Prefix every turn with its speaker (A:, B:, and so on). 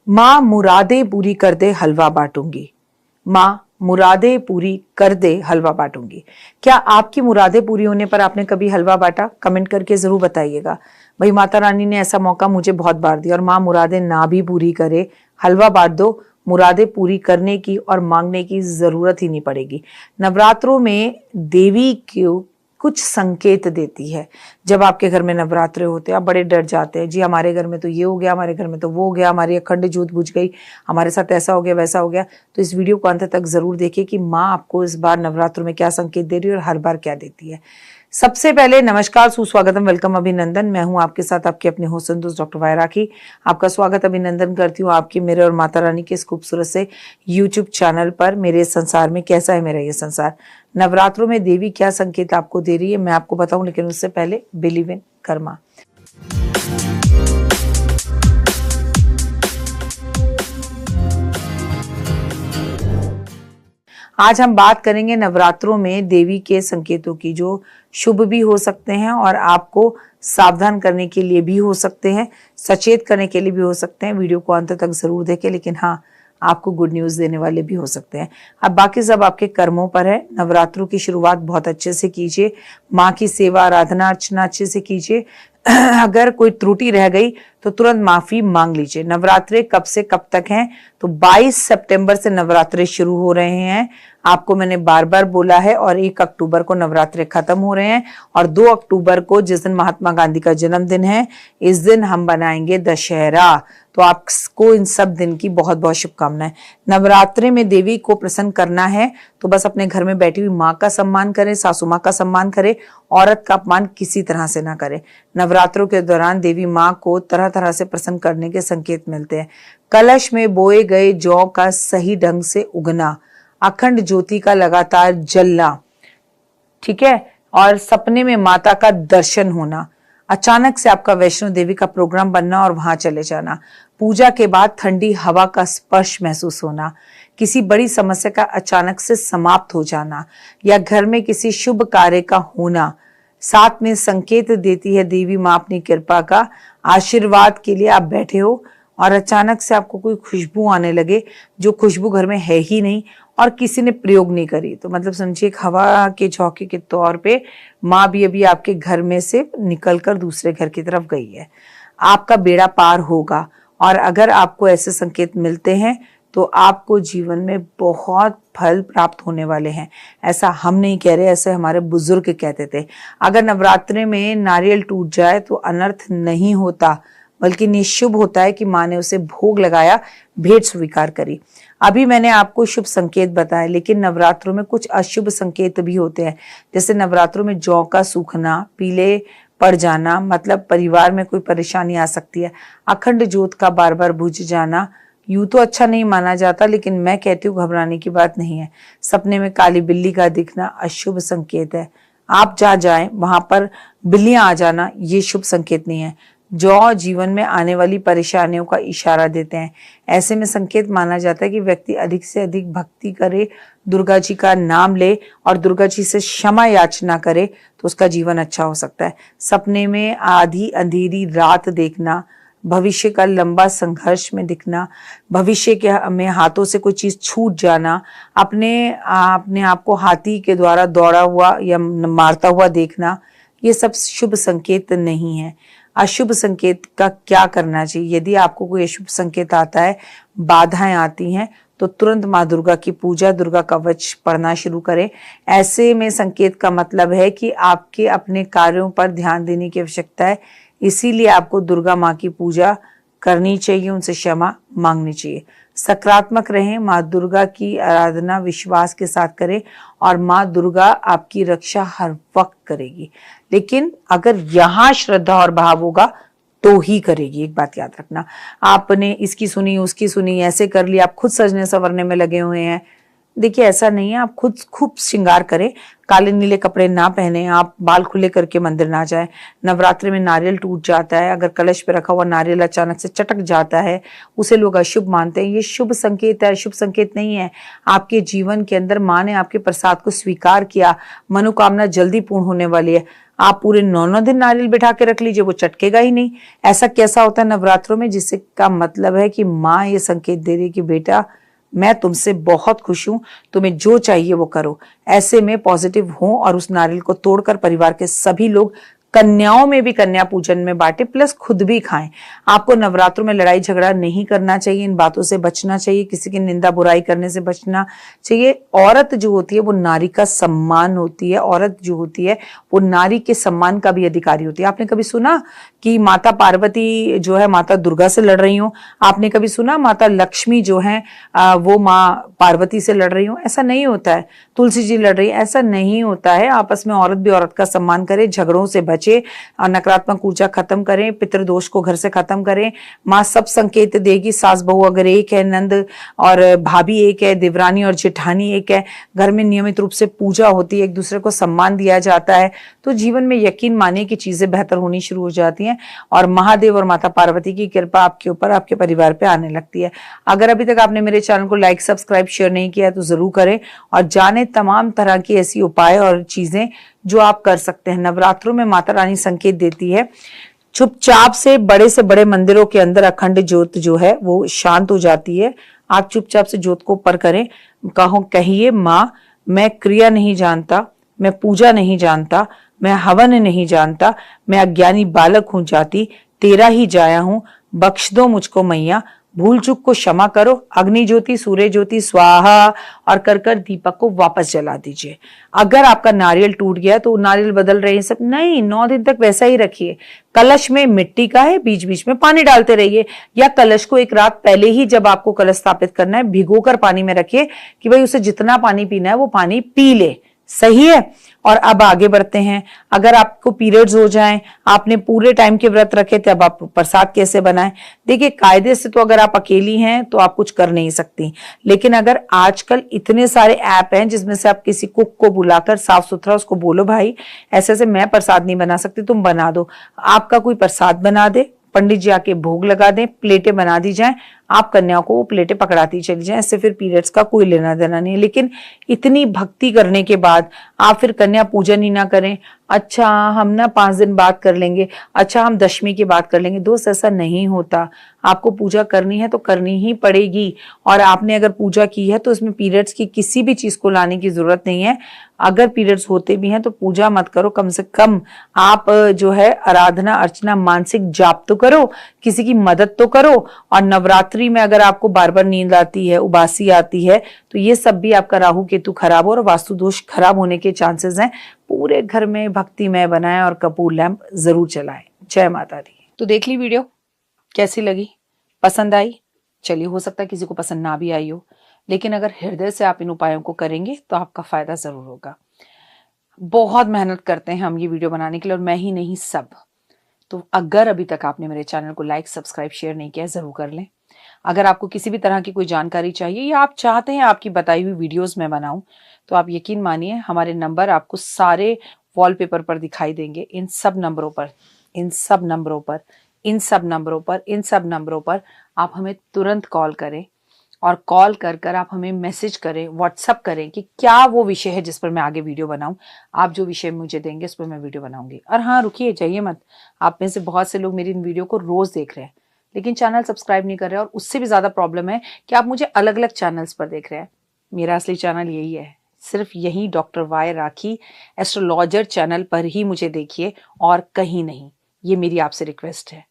A: माँ मुरादें पूरी कर दे हलवा बांटूंगी। माँ मुरादें पूरी कर दे हलवा बांटूंगी। क्या आपकी मुरादें पूरी होने पर आपने कभी हलवा बांटा? कमेंट करके जरूर बताइएगा। भाई माता रानी ने ऐसा मौका मुझे बहुत बार दिया, और माँ मुरादें ना भी पूरी करे, हलवा बांट दो, मुरादें पूरी करने की और मांगने की जरूरत ही नहीं पड़ेगी। नवरात्रों में देवी क्यों कुछ संकेत देती है। जब आपके घर में नवरात्रे होते हैं आप बड़े डर जाते हैं, जी हमारे घर में तो ये हो गया, हमारे घर में तो वो हो गया, हमारी अखंड ज्योत बुझ गई, हमारे साथ ऐसा हो गया वैसा हो गया। तो इस वीडियो को अंत तक जरूर देखिए कि माँ आपको इस बार नवरात्रों में क्या संकेत दे रही है और हर बार क्या देती है। सबसे पहले नमस्कार, सुस्वागतम, वेलकम, अभिनंदन। मैं हूं आपके साथ आपकी अपनी होस्ट दोस्त डॉक्टर वायरा राखी। आपका स्वागत अभिनंदन करती हूँ आपकी, मेरे और माता रानी के इस खूबसूरत से यूट्यूब चैनल पर। मेरे संसार में कैसा है मेरा ये संसार। नवरात्रों में देवी क्या संकेत आपको दे रही है मैं आपको बताऊं, लेकिन उससे पहले बिलीव इन कर्मा। आज हम बात करेंगे नवरात्रों में देवी के संकेतों की, जो शुभ भी हो सकते हैं और आपको सावधान करने के लिए भी हो सकते हैं, सचेत करने के लिए भी हो सकते हैं। वीडियो को अंत तक जरूर देखें, लेकिन हाँ, आपको गुड न्यूज देने वाले भी हो सकते हैं। अब बाकी सब आपके कर्मों पर है। नवरात्रों की शुरुआत बहुत अच्छे से कीजिए, माँ की सेवा आराधना अर्चना अच्छे से कीजिए। अगर कोई त्रुटि रह गई तो तुरंत माफी मांग लीजिए। नवरात्रे कब से कब तक हैं? तो 22 सितंबर से नवरात्रे शुरू हो रहे हैं, आपको मैंने बार बार बोला है, और 1 अक्टूबर को नवरात्रे खत्म हो रहे हैं, और 2 अक्टूबर को जिस दिन महात्मा गांधी का जन्मदिन है, इस दिन हम बनाएंगे दशहरा। तो आपको इन सब दिन की बहुत बहुत शुभकामनाएं। नवरात्रे में देवी को प्रसन्न करना है तो बस अपने घर में बैठी हुई माँ का सम्मान करें, सासू माँ का सम्मान करें, औरत का अपमान किसी तरह से ना करें। नवरात्रों के दौरान देवी माँ को तरह तरह से प्रसन्न करने के संकेत मिलते हैं। कलश में बोए गए जौ का सही ढंग से उगना, अखंड ज्योति का लगातार जलना, ठीक है, और सपने में माता का दर्शन होना, अचानक से आपका वैष्णो देवी का प्रोग्राम बनना और वहां चले जाना, पूजा के बाद ठंडी हवा का स्पर्श महसूस होना, किसी बड़ी समस्या का अचानक से समाप्त हो जाना, या घर में किसी शुभ कार्य का होना। साथ में संकेत देती है देवी माँ अपनी कृपा का, आशीर्वाद के लिए आप बैठे हो और अचानक से आपको कोई खुशबू आने लगे, जो खुशबू घर में है ही नहीं और किसी ने प्रयोग नहीं करी। तो मतलब समझिए एक हवा के झोंके के तौर पे माँ भी अभी आपके घर में से निकलकर दूसरे घर की तरफ गई है। आपका बेड़ा पार होगा, और अगर आपको ऐसे संकेत मिलते हैं तो आपको जीवन में बहुत फल प्राप्त होने वाले हैं। ऐसा हम नहीं कह रहे, ऐसे हमारे बुजुर्ग कहते थे। अगर नवरात्रे में नारियल टूट जाए तो अनर्थ नहीं होता, बल्कि निशुभ होता है कि माँ ने उसे भोग लगाया, भेंट स्वीकार करी। अभी मैंने आपको शुभ संकेत बताए, लेकिन नवरात्रों में कुछ अशुभ संकेत भी होते हैं। जैसे नवरात्रों में जौ का सूखना, पीले पड़ जाना, मतलब परिवार में कोई परेशानी आ सकती है। अखंड ज्योत का बार बार बुझ जाना यूं तो अच्छा नहीं माना जाता, लेकिन मैं कहती हूँ घबराने की बात नहीं है। सपने में काली बिल्ली का दिखना अशुभ संकेत है। आप जहाँ जाएं वहां पर बिल्लियां आ जाना, ये शुभ संकेत नहीं है। जो जीवन में आने वाली परेशानियों का इशारा देते हैं। ऐसे में संकेत माना जाता है कि व्यक्ति अधिक से अधिक भक्ति करे, दुर्गा जी का नाम ले और दुर्गा जी से क्षमा याचना करे, तो उसका जीवन अच्छा हो सकता है। सपने में आधी अंधेरी रात देखना, भविष्य का लंबा संघर्ष में दिखना, भविष्य के में हाथों से कोई चीज छूट जाना, अपने आप को हाथी के द्वारा दौड़ा हुआ या मारता हुआ देखना, ये सब शुभ संकेत नहीं है। अशुभ संकेत का क्या करना चाहिए? यदि आपको कोई अशुभ संकेत आता है, बाधाएं आती हैं, तो तुरंत माँ दुर्गा की पूजा, दुर्गा कवच पढ़ना शुरू करें। ऐसे में संकेत का मतलब है कि आपके अपने कार्यों पर ध्यान देने की आवश्यकता है, इसीलिए आपको दुर्गा माँ की पूजा करनी चाहिए, उनसे क्षमा मांगनी चाहिए। सकारात्मक रहें, माँ दुर्गा की आराधना विश्वास के साथ करें और माँ दुर्गा आपकी रक्षा हर वक्त करेगी। लेकिन अगर यहाँ श्रद्धा और भाव होगा तो ही करेगी। एक बात याद रखना, आपने इसकी सुनी उसकी सुनी, ऐसे कर लिया, आप खुद सजने संवरने में लगे हुए हैं, देखिए ऐसा नहीं है, आप खुद खूब श्रृंगार करें, काले नीले कपड़े ना पहने, आप बाल खुले करके मंदिर ना जाए। नवरात्रि में नारियल टूट जाता है, अगर कलश पे रखा हुआ नारियल अचानक से चटक जाता है, उसे लोग अशुभ मानते हैं। ये शुभ संकेत है, अशुभ संकेत नहीं है। आपके जीवन के अंदर माँ ने आपके प्रसाद को स्वीकार किया, मनोकामना जल्दी पूर्ण होने वाली है। आप पूरे 9 दिन नारियल बिठा के रख लीजिए, वो चटकेगा ही नहीं। ऐसा कैसा होता है नवरात्रों में, जिससे का मतलब है कि माँ ये संकेत दे रही है कि बेटा मैं तुमसे बहुत खुश हूं, तुम्हें जो चाहिए वो करो। ऐसे में पॉजिटिव हो और उस नारियल को तोड़कर परिवार के सभी लोग कन्याओं में भी कन्या पूजन में बांटे, प्लस खुद भी खाएं। आपको नवरात्रों में लड़ाई झगड़ा नहीं करना चाहिए, इन बातों से बचना चाहिए, किसी की निंदा बुराई करने से बचना चाहिए। औरत जो होती है वो नारी का सम्मान होती है, औरत जो होती है वो नारी के सम्मान का भी अधिकारी होती है। आपने कभी सुना कि माता पार्वती जो है माता दुर्गा से लड़ रही हो? आपने कभी सुना माता लक्ष्मी जो है वो माँ पार्वती से लड़ रही हो? ऐसा नहीं होता है। तुलसी जी लड़ रही है, ऐसा नहीं होता है। आपस में औरत भी औरत का सम्मान करे, झगड़ों से बचे, नकारात्मक ऊर्जा खत्म करें, पितृदोष को घर से खत्म करें। माँ सब संकेत देगी। सास बहू अगर एक है, नंद और भाभी एक है, देवरानी और जेठानी एक है, घर में नियमित रूप से पूजा होती है, एक दूसरे को सम्मान दिया जाता है, तो जीवन में यकीन मानिए कि चीजें बेहतर होनी शुरू हो जाती हैं और महादेव और माता पार्वती की कृपा आपके ऊपर, आपके परिवार पे आने लगती है। अगर अभी तक आपने मेरे चैनल को लाइक, सब्सक्राइब, शेयर नहीं किया तो जरूर करें और जाने तमाम तरह की ऐसी उपाय और चीजें जो आप कर सकते हैं। नवरात्रों में माता रानी संकेत देती है, चुपचाप से बड़े मंदिरों के अंदर अखंड ज्योत जो है वो शांत हो जाती है। आप चुपचाप से ज्योत को ऊपर करें, कहिए माँ मैं क्रिया नहीं जानता, मैं पूजा नहीं जानता, मैं हवन नहीं जानता, मैं अज्ञानी बालक हूं जाति, तेरा ही जाया हूं, बख्श दो मुझको मैया, भूल चूक को क्षमा करो, अग्नि ज्योति सूर्य ज्योति स्वाहा और कर दीपक को वापस जला दीजिए। अगर आपका नारियल टूट गया तो नारियल बदल रहे हैं सब नहीं, 9 दिन तक वैसा ही रखिए। कलश में मिट्टी का है, बीच बीच में पानी डालते रहिए, या कलश को एक रात पहले ही जब आपको कलश स्थापित करना है भिगोकर पानी में रखिए कि भाई उसे जितना पानी पीना है वो पानी पी ले। सही है। और अब आगे बढ़ते हैं। अगर आपको पीरियड्स हो जाएं, आपने पूरे टाइम के व्रत रखे थे, अब आप प्रसाद कैसे बनाएं? देखिए कायदे से तो अगर आप अकेली हैं तो आप कुछ कर नहीं सकती, लेकिन अगर आजकल इतने सारे ऐप हैं जिसमें से आप किसी कुक को बुलाकर साफ सुथरा उसको बोलो भाई ऐसे ऐसे मैं प्रसाद नहीं बना सकती, तुम बना दो, आपका कोई प्रसाद बना दे, पंडित जी आके भोग लगा दें, प्लेटें बना दी जाएं, आप कन्याओं को वो प्लेटें पकड़ाती चली जाएं। इससे फिर पीरियड्स का कोई लेना देना नहीं है। लेकिन इतनी भक्ति करने के बाद आप फिर कन्या पूजन ही ना करें, अच्छा हम ना 5 दिन बाद कर लेंगे, अच्छा हम दशमी के बाद कर लेंगे। दोस्त ऐसा नहीं होता। आपको पूजा करनी है तो करनी ही पड़ेगी, और आपने अगर पूजा की है तो इसमें पीरियड्स की किसी भी चीज को लाने की जरूरत नहीं है। अगर पीरियड्स होते भी हैं तो पूजा मत करो, कम से कम आप जो है आराधना अर्चना मानसिक जाप तो करो, किसी की मदद तो करो। और नवरात्रि में अगर आपको बार बार नींद आती है, उबासी आती है, तो ये सब भी आपका राहु केतु खराब हो और वास्तु दोष खराब होने के चांसेस हैं। पूरे घर में भक्तिमय बनाएं और कपूर लैंप जरूर जलाएं। जय माता दी। तो देख ली वीडियो, कैसी लगी? पसंद आई? चलिए, हो सकता है किसी को पसंद ना भी आई हो, लेकिन अगर हृदय से आप इन उपायों को करेंगे तो आपका फायदा जरूर होगा। बहुत मेहनत करते हैं हम ये वीडियो बनाने के लिए, और मैं ही नहीं सब। तो अगर अभी तक आपने मेरे चैनल को लाइक सब्सक्राइब शेयर नहीं किया, जरूर कर लें। अगर आपको किसी भी तरह की कोई जानकारी चाहिए या आप चाहते हैं आपकी बताई हुई वीडियोस में बनाऊं, तो आप यकीन मानिए हमारे नंबर आपको सारे वॉलपेपर पर दिखाई देंगे। इन सब नंबरों पर आप हमें तुरंत कॉल करें, और कॉल कर आप हमें मैसेज करें, व्हाट्सअप करें कि क्या वो विषय है जिस पर मैं आगे वीडियो बनाऊं। आप जो विषय मुझे देंगे उस पर मैं वीडियो बनाऊंगी। और हाँ, रुकिए, जाइए मत। आप में से बहुत से लोग मेरी इन वीडियो को रोज देख रहे हैं लेकिन चैनल सब्सक्राइब नहीं कर रहे, और उससे भी ज्यादा प्रॉब्लम है कि आप मुझे अलग अलग चैनल्स पर देख रहे हैं। मेरा असली चैनल यही है, सिर्फ यही डॉक्टर वाई राखी एस्ट्रोलॉजर चैनल पर ही मुझे देखिए और कहीं नहीं। ये मेरी आपसे रिक्वेस्ट है।